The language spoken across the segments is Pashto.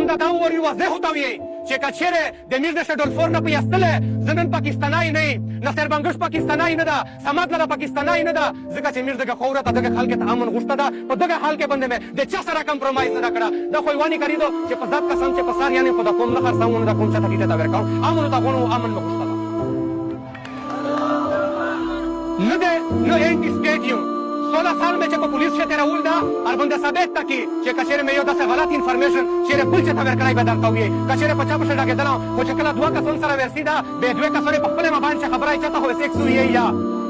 مونږ دا ووایو واضح ورته وایي چې که چېرې د میر د شډول فور نه پیستلی زه نن پاکستانی نه یم نصیر بنګش پاکستانی نه ده سماد لاله پاکستانی نه ده ځکه چې میر دغه خاوره ته دغه خلک ته امن غوښته ده په دغه حال کې باندې مې د چا سره کمپرومایز نه ده کړه دا خو یې وانې کړېدو چې په ذات قسم چې په سار یعنې خو د قوم نه خرڅوم د قوم چاته ټیټه ته ورکوم امن ته غونو امن مې غوښته ده نه دی نه اینټي سټیټ یم 16 سال مې چې په پولیس شه تېرول ده اربنده ثابت ته کې چې که چېرې مې یو داسې غلط انفارمیشن چېرې بل چا ته ورکړی به درته ووایي که چېرې په چا پسې ډاګېدلی خو چې کله دوه کسان سره ورسي ده بیا دوې کسانې په خپلې مباندې چې خبره یې چاته خو سیکس ووایي یا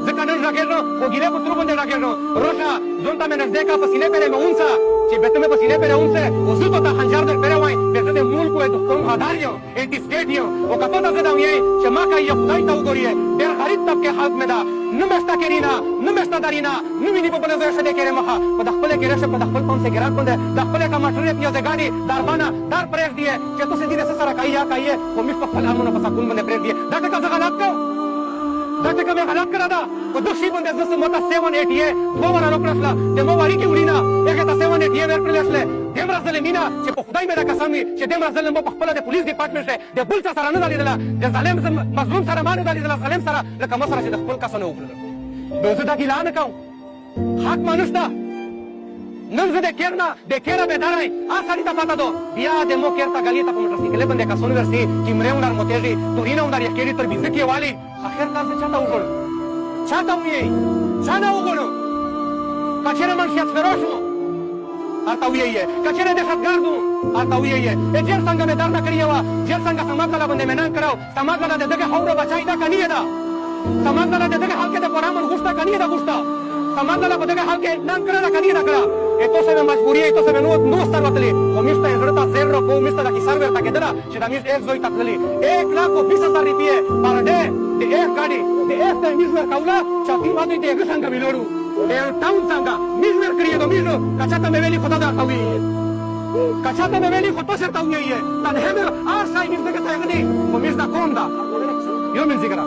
ځکه نن ډاګېږم خو ګیلې په ترو باندې ډاګېږم روشه ځون ته مې نږدې کړه په سینې پرې مې اونسه چې بیته مې په سینې پرې اونسه او زه ته خنجر در پرې وایم بیته د ملک و د قوم غدار یم اینټي سټیټ یم او که ته داسې ده وایي چې ما که یو خدای ته وګورې ډېر غریب طبقې خلک مې ده نه مې شته کرینا نه مې شته درینا نه ویني په بله ځای ښه دی کېرې مخه په د خپلې کېرې شه په د خپل قوم سے ګراک باندې د خپلې ټماټرې پیازې ګاډي داربانه دار پرېږدي چې تاسې دې څه سره کوي یا کوي خو موږ په خپل امونه په سکون باندې پرېږدي دا ټکه زه غلط کوم دا ټکه مې غلط کړه ده په دغه شي باندې زه ماته 788 دوه واره راکړه شله د ما واري کې وړینه هغې ته 788 ورکړلې شلې دومره ظلم مینه چې په خدای مې دا قسم وي چې دومره ظلم به په خپله د پولیس ډپارټمنټ شه د بل چا سره نه ده لیدله د ظالم مظلوم سره ما نه ده لیدله ظالم سره لکه ما سره چې د خپل کسانه وکړله نو زه دا ګیله نه کوم حق ما نشته نن زه د کیر نه د کیره بېداره یم هر سړي ته پته ده بیا د مو کیر ته ګلې ته په موټرسایکلې باندې کسان ورسي کیمرې هم در موتېږي تورینه هم در یخکېږي تر بېزه کې والي آخر کار زه چاته وګورم چاته ووایي چا نه وګورم که چېرې منشیت فروش وم هلته ووایي که چېرې دهشتګرد وم هلته ووایي جیل څنګه مې درنه کړې وه جیل څنګه سماد لاله باندې مې ننګ کړی سماد لاله د دغې خاوره بچی ده که نه یې ده سماد لاله د دغه حال کې د پوره امن غوښته که نه یې ده غوښته سماد لاله په دغه حال کې ننګ کړی ده که نه یې ده کړه تاسو مې مجبوري تاسو مې نو ستر وتلې خو موږ ته یې زړه ته زیر راکړو موږ ته دا کیسه ورته کېدله چې دا موږ ایک زوی ته تللي 1,20,000 روپیې پر ډے د ایک ګاډي د ایک ته موږ ورکوله چاپي ما دوی ته هغه څنګه ویلوړو ټاون څنګه موږ ورکړي یو موږ که چاته مې ویلي خو دا درته ووایي که چاته مې ویلي خو تاسو ورته ووایي دا د هغه هر شی موږ دغه ته هغه دی خو موږ دا قوم ده یو منځ ګره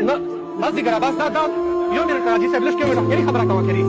نه بس ګره بس دا یو منټ راځي صاحب لږ کې مې خبره کوه کړي